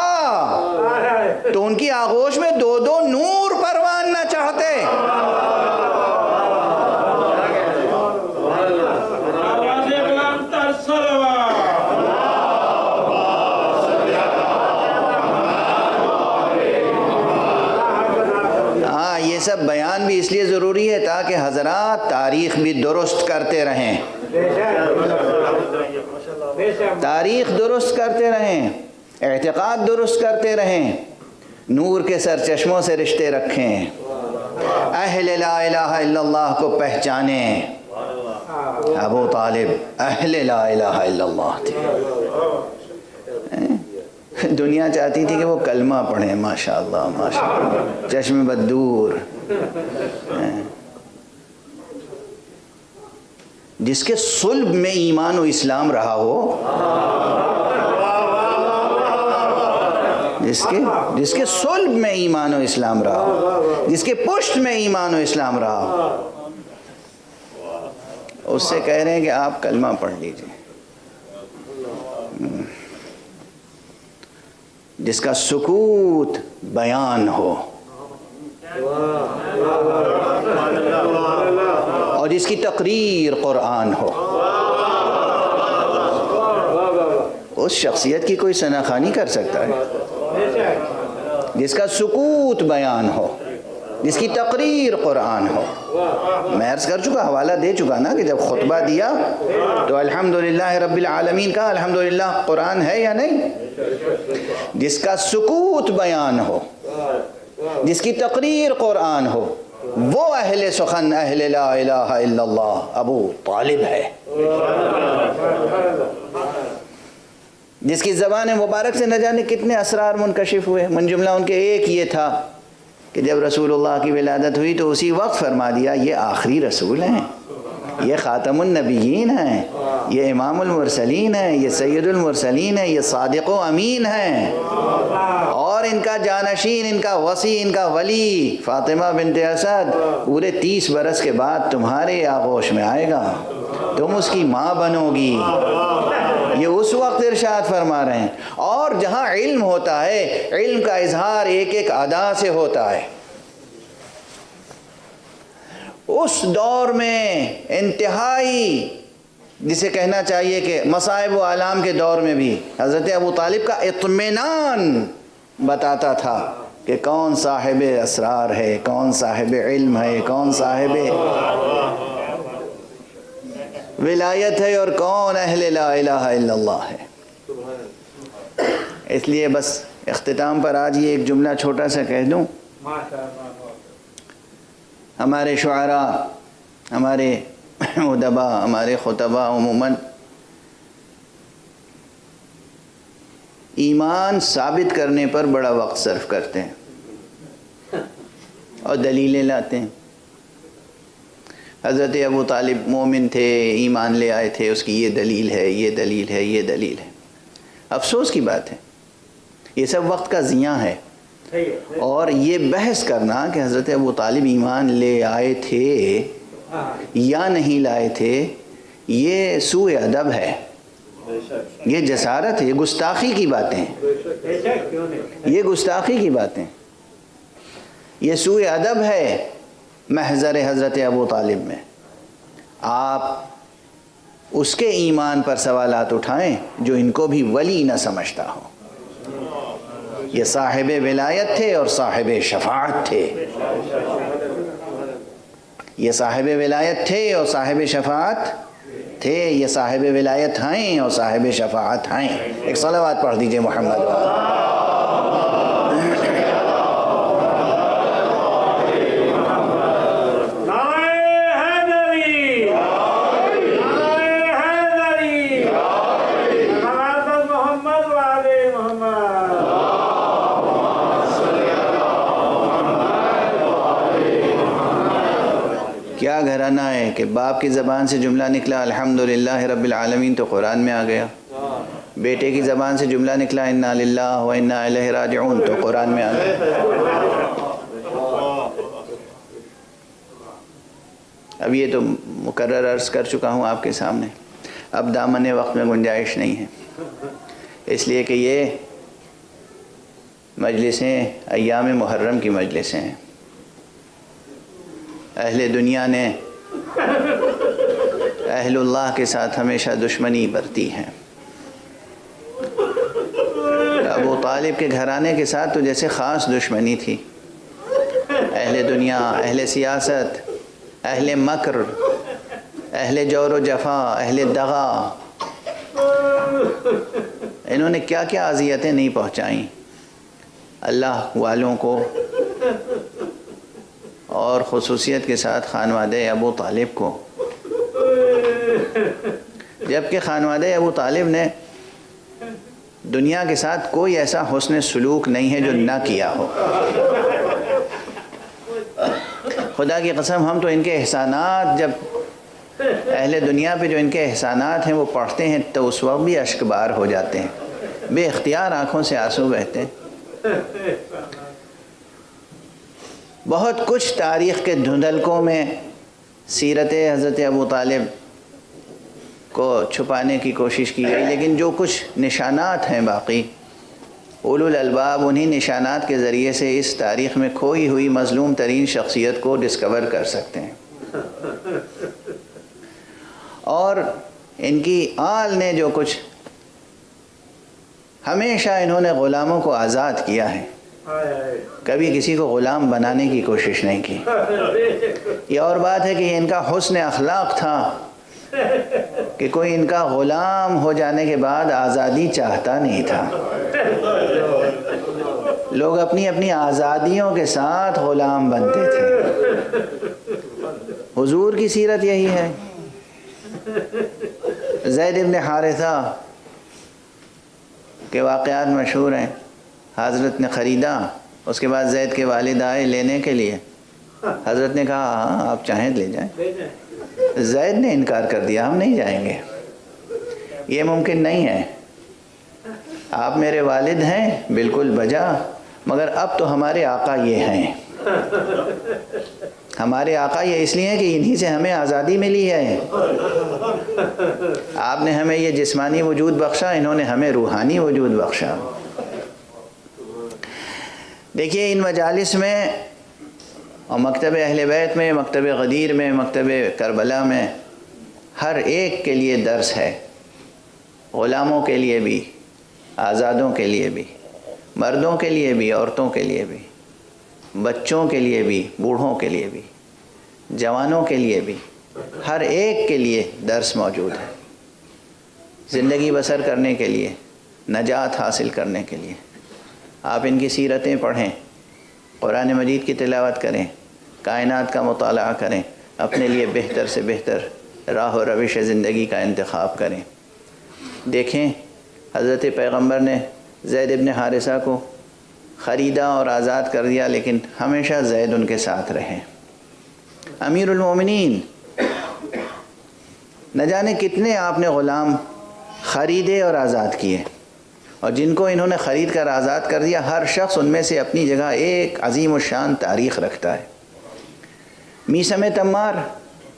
تو ان کی آغوش میں 2 نور پروان نہ چاہتے۔ سب بیان بھی اس لیے ضروری ہے تاکہ حضرات تاریخ بھی درست کرتے رہیں، تاریخ درست کرتے رہیں، اعتقاد درست کرتے رہیں، نور کے سرچشموں سے رشتے رکھیں، اہل لا الہ الا اللہ کو پہچانیں۔ ابو طالب اہل لا الہ الا اللہ تھے۔ دنیا چاہتی تھی کہ وہ کلمہ پڑھیں، ماشاءاللہ ماشاءاللہ، چشم بدور۔ جس کے صلب میں ایمان و اسلام رہا ہو، جس کے صلب میں ایمان و اسلام رہا ہو، جس کے پشت میں ایمان و اسلام رہا ہو، اس سے کہہ رہے ہیں کہ آپ کلمہ پڑھ لیجئے۔ جس کا سکوت بیان ہو اور جس کی تقریر قرآن ہو، اس شخصیت کی کوئی ثناخوانی کر سکتا ہے؟ جس کا سکوت بیان ہو، جس کی تقریر قرآن ہو۔ میں عرض کر چکا، حوالہ دے چکا نا کہ جب خطبہ دیا تو الحمدللہ رب العالمین کا الحمدللہ قرآن ہے یا نہیں؟ جس کا سکوت بیان ہو، جس کی تقریر قرآن ہو، وہ اہل سخن اہل لا الہ الا اللہ ابو طالب ہے۔ جس کی زبان مبارک سے نہ جانے کتنے اسرار منکشف ہوئے۔ من جملہ ان کے ایک یہ تھا کہ جب رسول اللہ کی ولادت ہوئی تو اسی وقت فرما دیا یہ آخری رسول ہیں، یہ خاتم النبیین ہیں، یہ امام المرسلین ہیں، یہ سید المرسلین ہیں، یہ صادق و امین ہیں، اور ان کا جانشین، ان کا وصی، ان کا ولی فاطمہ بنت اسد پورے 30 برس کے بعد تمہارے آغوش میں آئے گا، تم اس کی ماں بنو گی۔ یہ اس وقت ارشاد فرما رہے ہیں۔ اور جہاں علم ہوتا ہے، علم کا اظہار ایک ایک ادا سے ہوتا ہے۔ اس دور میں انتہائی، جسے کہنا چاہیے کہ مصائب و آلام کے دور میں بھی حضرت ابو طالب کا اطمینان بتاتا تھا کہ کون صاحب اسرار ہے، کون صاحب علم ہے، کون صاحب ولایت ہے، اور کون اہل لا الہ الا اللہ ہے۔ اس لیے بس اختتام پر آج یہ ایک جملہ چھوٹا سا کہہ دوں۔ ہمارے شعراء، ہمارے ادبا، ہمارے خطبہ عموماً ایمان ثابت کرنے پر بڑا وقت صرف کرتے ہیں اور دلیلیں لاتے ہیں۔ حضرت ابو طالب مومن تھے، ایمان لے آئے تھے، اس کی یہ دلیل ہے، یہ دلیل ہے، یہ دلیل ہے۔ افسوس کی بات ہے، یہ سب وقت کا ضیاع ہے۔ اور یہ بحث کرنا کہ حضرت ابو طالب ایمان لے آئے تھے یا نہیں لائے تھے، یہ سوء ادب ہے، یہ جسارت ہے، یہ گستاخی کی باتیں ہیں، یہ گستاخی کی باتیں، یہ سوء ادب ہے محضر حضرت ابو طالب میں۔ آپ اس کے ایمان پر سوالات اٹھائیں جو ان کو بھی ولی نہ سمجھتا ہو۔ یہ صاحب ولایت تھے اور صاحب شفاعت تھے، یہ صاحب ولایت تھے اور صاحب شفاعت تھے، یہ صاحب ولایت ہیں اور صاحب شفاعت ہیں۔ ایک صلوات پڑھ دیجئے محمد وآلہ۔ کیا گھرانہ ہے کہ باپ کی زبان سے جملہ نکلا الحمدللہ رب العالمین تو قرآن میں آ گیا، بیٹے کی زبان سے جملہ نکلا انا للہ و انا الیہ راجعون تو قرآن میں آ گیا۔ اب یہ تو مکرر عرض کر چکا ہوں آپ کے سامنے، اب دامن وقت میں گنجائش نہیں ہے، اس لیے کہ یہ مجلسیں ایام محرم کی مجلسیں ہیں۔ اہل دنیا نے اہل اللہ کے ساتھ ہمیشہ دشمنی برتی ہے۔ ابو طالب کے گھرانے کے ساتھ تو جیسے خاص دشمنی تھی، اہل دنیا، اہل سیاست، اہل مکر، اہل جور و جفا، اہل دغا، انہوں نے کیا کیا اذیتیں نہیں پہنچائیں اللہ والوں کو، اور خصوصیت کے ساتھ خانوادہ ابو طالب کو، جبکہ خانوادہ ابو طالب نے دنیا کے ساتھ کوئی ایسا حسن سلوک نہیں ہے جو نہ کیا ہو۔ خدا کی قسم ہم تو ان کے احسانات، جب اہل دنیا پہ جو ان کے احسانات ہیں وہ پڑھتے ہیں تو اس وقت بھی اشک بار ہو جاتے ہیں، بے اختیار آنکھوں سے آنسو بہتے ہیں۔ بہت کچھ تاریخ کے دھندلکوں میں سیرت حضرت ابو طالب کو چھپانے کی کوشش کی گئی، لیکن جو کچھ نشانات ہیں باقی، اولو الالباب انہی نشانات کے ذریعے سے اس تاریخ میں کھوئی ہوئی مظلوم ترین شخصیت کو ڈسکور کر سکتے ہیں۔ اور ان کی آل نے جو کچھ، ہمیشہ انہوں نے غلاموں کو آزاد کیا ہے، کبھی کسی کو غلام بنانے کی کوشش نہیں کی۔ یہ اور بات ہے کہ یہ ان کا حسن اخلاق تھا کہ کوئی ان کا غلام ہو جانے کے بعد آزادی چاہتا نہیں تھا۔ لوگ اپنی اپنی آزادیوں کے ساتھ غلام بنتے تھے۔ حضور کی سیرت یہی ہے۔ زید ابن حارثہ کے واقعات مشہور ہیں، حضرت نے خریدا، اس کے بعد زید کے والد آئے لینے کے لیے، حضرت نے کہا ہاں آپ چاہیں لے جائیں، زید نے انکار کر دیا، ہم نہیں جائیں گے، یہ ممکن نہیں ہے، آپ میرے والد ہیں بالکل بجا، مگر اب تو ہمارے آقا یہ ہیں، ہمارے آقا یہ اس لیے ہیں کہ انہی سے ہمیں آزادی ملی ہے، آپ نے ہمیں یہ جسمانی وجود بخشا، انہوں نے ہمیں روحانی وجود بخشا۔ دیکھیے ان مجالس میں اور مکتب اہل بیت میں، مکتب غدیر میں، مکتب کربلا میں، ہر ایک کے لیے درس ہے، غلاموں کے لیے بھی، آزادوں کے لیے بھی، مردوں کے لیے بھی، عورتوں کے لیے بھی، بچوں کے لیے بھی، بوڑھوں کے لیے بھی، جوانوں کے لیے بھی، ہر ایک کے لیے درس موجود ہے، زندگی بسر کرنے کے لیے، نجات حاصل کرنے کے لیے۔ آپ ان کی سیرتیں پڑھیں، قرآن مجید کی تلاوت کریں، کائنات کا مطالعہ کریں، اپنے لیے بہتر سے بہتر راہ و روش زندگی کا انتخاب کریں۔ دیکھیں حضرت پیغمبر نے زید ابن حارثہ کو خریدا اور آزاد کر دیا، لیکن ہمیشہ زید ان کے ساتھ رہے۔ امیر المومنین، نہ جانے کتنے آپ نے غلام خریدے اور آزاد کیے، اور جن کو انہوں نے خرید کر آزاد کر دیا، ہر شخص ان میں سے اپنی جگہ ایک عظیم الشان تاریخ رکھتا ہے۔ میثم تمار،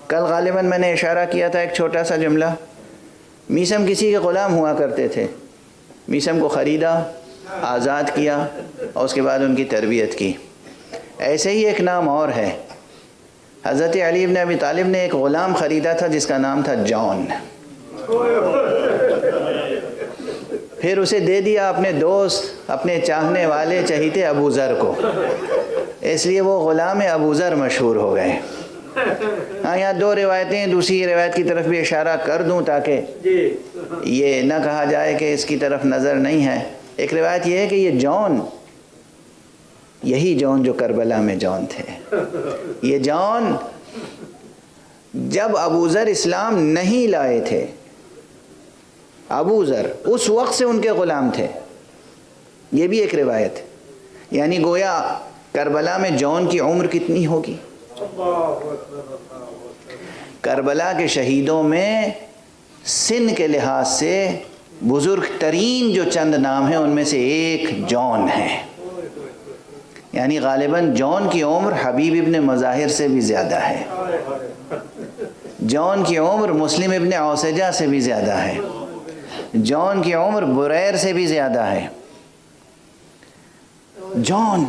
کل غالباً میں نے اشارہ کیا تھا ایک چھوٹا سا جملہ، میثم کسی کے غلام ہوا کرتے تھے، میثم کو خریدا، آزاد کیا اور اس کے بعد ان کی تربیت کی۔ ایسے ہی ایک نام اور ہے، حضرت علی بن ابی طالب نے ایک غلام خریدا تھا جس کا نام تھا جان، پھر اسے دے دیا اپنے دوست، اپنے چاہنے والے چہیتے ابو ذر کو، اس لیے وہ غلام ابو ذر مشہور ہو گئے۔ ہاں یہاں دو روایتیں، دوسری روایت کی طرف بھی اشارہ کر دوں تاکہ یہ نہ کہا جائے کہ اس کی طرف نظر نہیں ہے۔ ایک روایت یہ ہے کہ یہ جون، یہی جون جو کربلا میں جون تھے، یہ جون جب ابو ذر اسلام نہیں لائے تھے، ابو ذر اس وقت سے ان کے غلام تھے، یہ بھی ایک روایت ہے۔ یعنی گویا کربلا میں جون کی عمر کتنی ہوگی؟ کربلا کے شہیدوں میں سن کے لحاظ سے بزرگ ترین جو چند نام ہیں ان میں سے ایک جون ہے، یعنی غالباً جون کی عمر حبیب ابن مظاہر سے بھی زیادہ ہے، جون کی عمر مسلم ابن اوسجہ سے بھی زیادہ ہے، جون کی عمر بریر سے بھی زیادہ ہے۔ جون،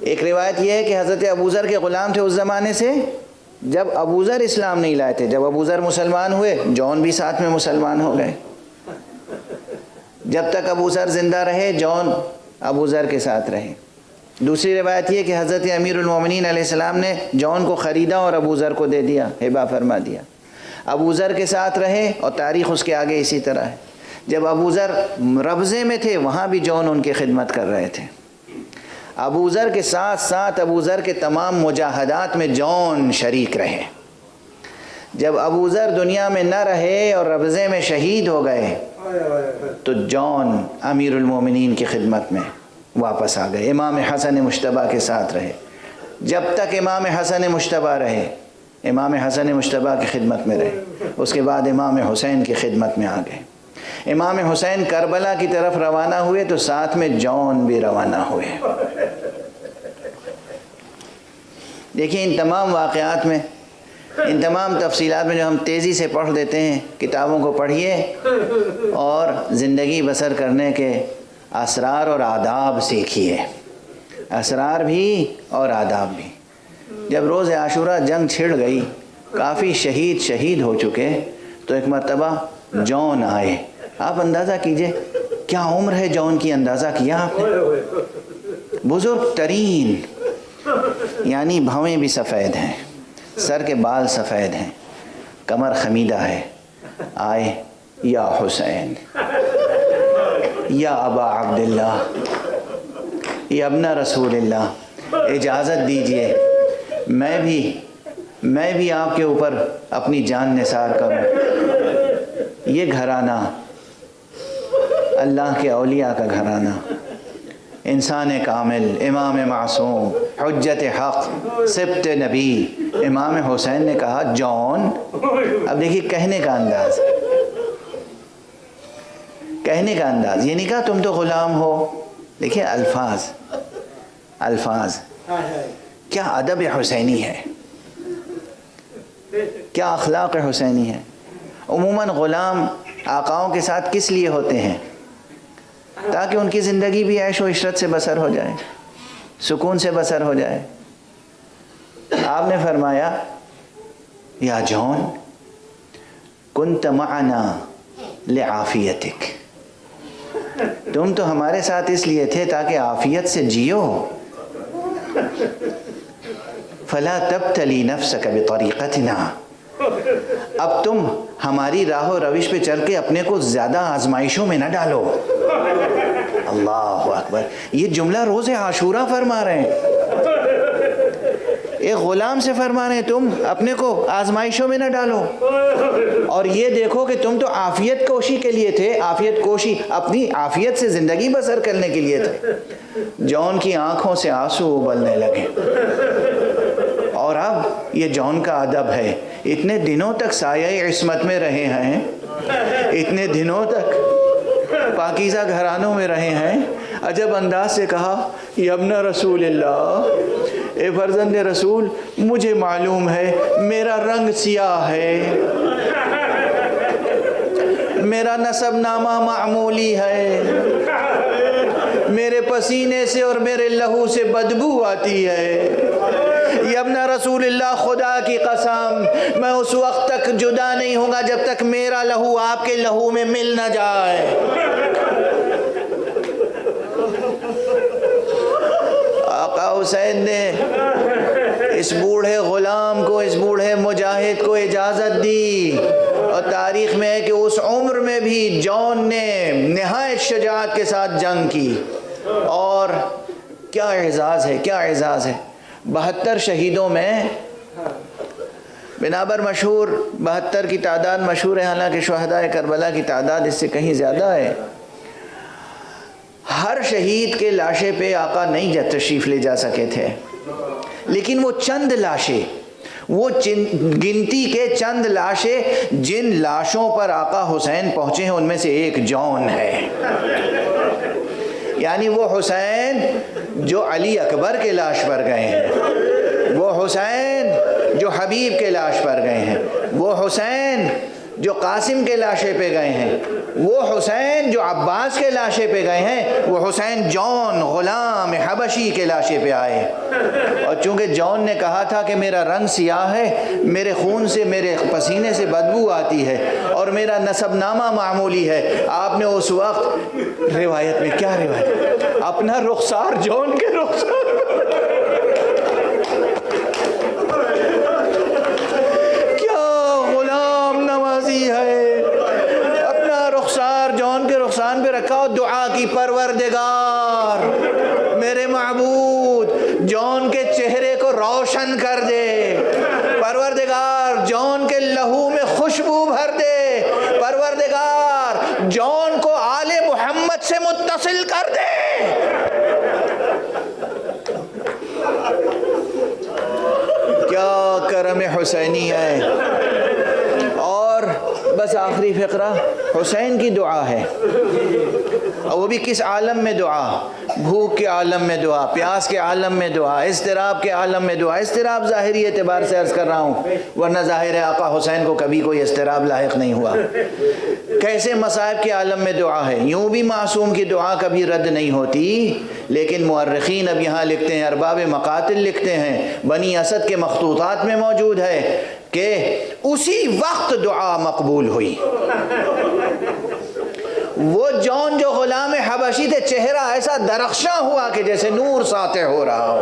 ایک روایت یہ ہے کہ حضرت ابو ذر کے غلام تھے اس زمانے سے جب ابو ذر اسلام نہیں لائے تھے، جب ابو ذر مسلمان ہوئے جون بھی ساتھ میں مسلمان ہو گئے، جب تک ابو ذر زندہ رہے جون ابو ذر کے ساتھ رہے۔ دوسری روایت یہ کہ حضرت امیر المومنین علیہ السلام نے جون کو خریدا اور ابو ذر کو دے دیا، ہبہ فرما دیا۔ ابو ذر کے ساتھ رہے اور تاریخ اس کے آگے اسی طرح ہے۔ جب ابو ذر ربضے میں تھے وہاں بھی جون ان کی خدمت کر رہے تھے۔ ابو ذر کے ساتھ ساتھ ابو ذر کے تمام مجاہدات میں جون شریک رہے۔ جب ابو ذر دنیا میں نہ رہے اور ربضے میں شہید ہو گئے تو جون امیر المومنین کی خدمت میں واپس آ گئے، امام حسن مجتبیٰ کے ساتھ رہے۔ جب تک امام حسن مجتبیٰ رہے امام حسن مجتبیٰ کی خدمت میں رہے، اس کے بعد امام حسین کی خدمت میں آ گئے۔ امام حسین کربلا کی طرف روانہ ہوئے تو ساتھ میں جون بھی روانہ ہوئے۔ دیکھیں ان تمام واقعات میں، ان تمام تفصیلات میں جو ہم تیزی سے پڑھ دیتے ہیں، کتابوں کو پڑھیے اور زندگی بسر کرنے کے اسرار اور آداب سیکھیے، اسرار بھی اور آداب بھی۔ جب روز عاشورہ جنگ چھڑ گئی، کافی شہید ہو چکے، تو ایک مرتبہ جون آئے۔ آپ اندازہ کیجئے کیا عمر ہے جون کی، اندازہ کیا آپ نے؟ بزرگ ترین، یعنی بھویں بھی سفید ہیں، سر کے بال سفید ہیں، کمر خمیدہ ہے۔ آئے، یا حسین، یا ابا عبداللہ، یا ابن رسول اللہ، اجازت دیجئے میں بھی آپ کے اوپر اپنی جان نثار کروں۔ یہ گھرانہ اللہ کے اولیاء کا گھرانہ، انسان کامل، امام معصوم، حجت حق، سبت نبی امام حسین نے کہا جون۔ اب دیکھیے کہنے کا انداز، کہنے کا انداز، یہ نہیں کہا تم تو غلام ہو۔ دیکھیے الفاظ کیا ادب حسینی ہے، کیا اخلاق حسینی ہے۔ عموماً غلام آقاؤں کے ساتھ کس لیے ہوتے ہیں؟ تاکہ ان کی زندگی بھی عیش و عشرت سے بسر ہو جائے، سکون سے بسر ہو جائے۔ آپ نے فرمایا یا جون کنت معنا لعافیتک، تم تو ہمارے ساتھ اس لیے تھے تاکہ عافیت سے جیو۔ فلا تبتلی نفسک بطریقتنا، اب تم ہماری راہ و روش پہ چل کے اپنے کو زیادہ آزمائشوں میں نہ ڈالو۔ اللہ اکبر، یہ جملہ روز عاشورہ فرما رہے ہیں، ایک غلام سے فرما رہے ہیں تم اپنے کو آزمائشوں میں نہ ڈالو۔ اور یہ دیکھو کہ تم تو عافیت کوشی کے لیے تھے، عافیت کوشی، اپنی عافیت سے زندگی بسر کرنے کے لیے تھے۔ جون کی آنکھوں سے آنسو ابلنے لگے۔ اور اب یہ جون کا ادب ہے، اتنے دنوں تک سایہ عصمت میں رہے ہیں، اتنے دنوں تک پاکیزہ گھرانوں میں رہے ہیں، عجب انداز سے کہا یا ابن رسول اللہ، اے فرزند رسول، مجھے معلوم ہے میرا رنگ سیاہ ہے، میرا نسب نامہ معمولی ہے، میرے پسینے سے اور میرے لہو سے بدبو آتی ہے۔ یا ابن رسول اللہ، خدا کی قسم میں اس وقت تک جدا نہیں ہوں گا جب تک میرا لہو آپ کے لہو میں مل نہ جائے۔ آقا حسین نے اس بوڑھے غلام کو، اس بوڑھے مجاہد کو اجازت دی، اور تاریخ میں ہے کہ اس عمر میں بھی جون نے نہایت شجاعت کے ساتھ جنگ کی۔ اور کیا اعزاز ہے، کیا اعزاز ہے۔ 72 شہیدوں میں بنابر مشہور 72 کی تعداد مشہور ہے، حالانکہ شہداء کربلا کی تعداد اس سے کہیں زیادہ ہے۔ ہر شہید کے لاشے پہ آقا نہیں تشریف لے جا سکے تھے، لیکن وہ چند لاشیں، وہ گنتی کے چند لاشیں جن لاشوں پر آقا حسین پہنچے ہیں ان میں سے ایک جون ہے۔ یعنی وہ حسین جو علی اکبر کے لاش پر گئے ہیں، وہ حسین جو حبیب کے لاش پر گئے ہیں، وہ حسین جو قاسم کے لاشے پہ گئے ہیں، وہ حسین جو عباس کے لاشے پہ گئے ہیں، وہ حسین جون غلام حبشی کے لاشے پہ آئے، اور چونکہ جون نے کہا تھا کہ میرا رنگ سیاہ ہے، میرے خون سے میرے پسینے سے بدبو آتی ہے اور میرا نسب نامہ معمولی ہے، آپ نے اس وقت روایت میں کیا روایت، اپنا رخسار جون کے رخسار کیا غلام نوازی ہے، جون کے رخسان پہ رکھا، اور دعا کی پروردگار میرے معبود جون کے چہرے کو روشن کر دے، پروردگار جون کے لہو میں خوشبو بھر دے، پروردگار جون کو آل محمد سے متصل کر دے۔ کیا کرم حسینی ہے۔ اور بس آخری فقرہ حسین کی دعا ہے، اور وہ بھی کس عالم میں دعا، بھوک کے عالم میں دعا، پیاس کے عالم میں دعا، اضطراب کے عالم میں دعا۔ اضطراب ظاہری اعتبار سے عرض کر رہا ہوں، ورنہ ظاہر ہے آقا حسین کو کبھی کوئی اضطراب لاحق نہیں ہوا۔ کیسے مصائب کے عالم میں دعا ہے، یوں بھی معصوم کی دعا کبھی رد نہیں ہوتی، لیکن مورخین اب یہاں لکھتے ہیں، ارباب مقاتل لکھتے ہیں، بنی اسد کے مخطوطات میں موجود ہے کہ اسی وقت دعا مقبول ہوئی۔ وہ جون جو غلام حبشی تھے، چہرہ ایسا درخشاں ہوا کہ جیسے نور ساطع ہو رہا ہو۔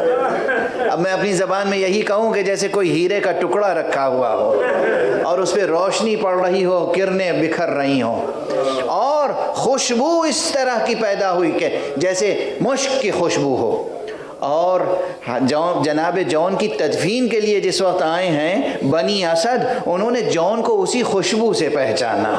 اب میں اپنی زبان میں یہی کہوں کہ جیسے کوئی ہیرے کا ٹکڑا رکھا ہوا ہو اور اس پہ روشنی پڑ رہی ہو، کرنیں بکھر رہی ہوں، اور خوشبو اس طرح کی پیدا ہوئی کہ جیسے مشک کی خوشبو ہو۔ اور جناب جون کی تدفین کے لیے جس وقت آئے ہیں بنی اسد، انہوں نے جون کو اسی خوشبو سے پہچانا۔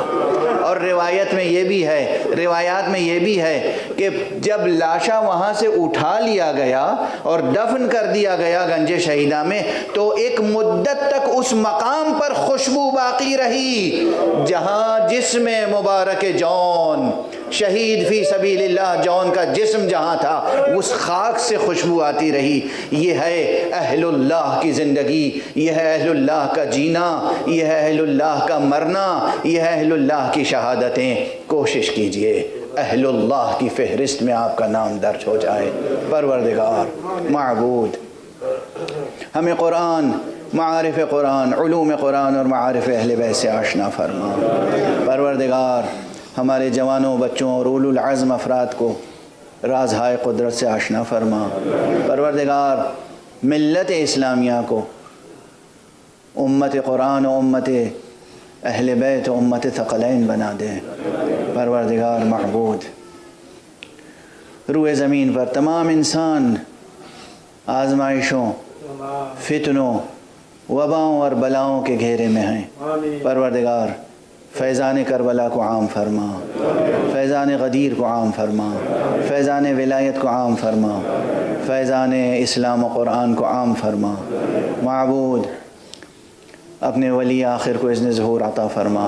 اور روایت میں یہ بھی ہے، روایات میں یہ بھی ہے کہ جب لاشا وہاں سے اٹھا لیا گیا اور دفن کر دیا گیا گنج شہیدہ میں، تو ایک مدت تک اس مقام پر خوشبو باقی رہی جہاں جسم مبارک جون، شہید فی سبیل اللہ جون کا جسم جہاں تھا، اس خاک سے خوشبو آتی رہی۔ یہ ہے اہل اللہ کی زندگی، یہ ہے اہل اللہ کا جینا، یہ ہے اہل اللہ کا مرنا، یہ ہے اہل اللہ کی شہادتیں۔ کوشش کیجئے اہل اللہ کی فہرست میں آپ کا نام درج ہو جائے۔ پروردگار معبود ہمیں قرآن، معارف قرآن، علوم قرآن اور معارف اہل بیت سے آشنا فرما۔ پروردگار ہمارے جوانوں، بچوں اور اولو العزم افراد کو رازہائے قدرت سے آشنا فرما۔ پروردگار ملت اسلامیہ کو امت قرآن و امت اہل بیت و امت ثقلین بنا دے۔ پروردگار معبود روئے زمین پر تمام انسان آزمائشوں، فتنوں، وباؤں اور بلاؤں کے گھیرے میں ہیں۔ پروردگار فیضان کربلا کو عام فرما، فیضان غدیر کو عام فرما، فیضان ولایت کو عام فرما، فیضان اسلام و قرآن کو عام فرما۔ معبود اپنے ولی آخر کو اذن ظہور عطا فرما۔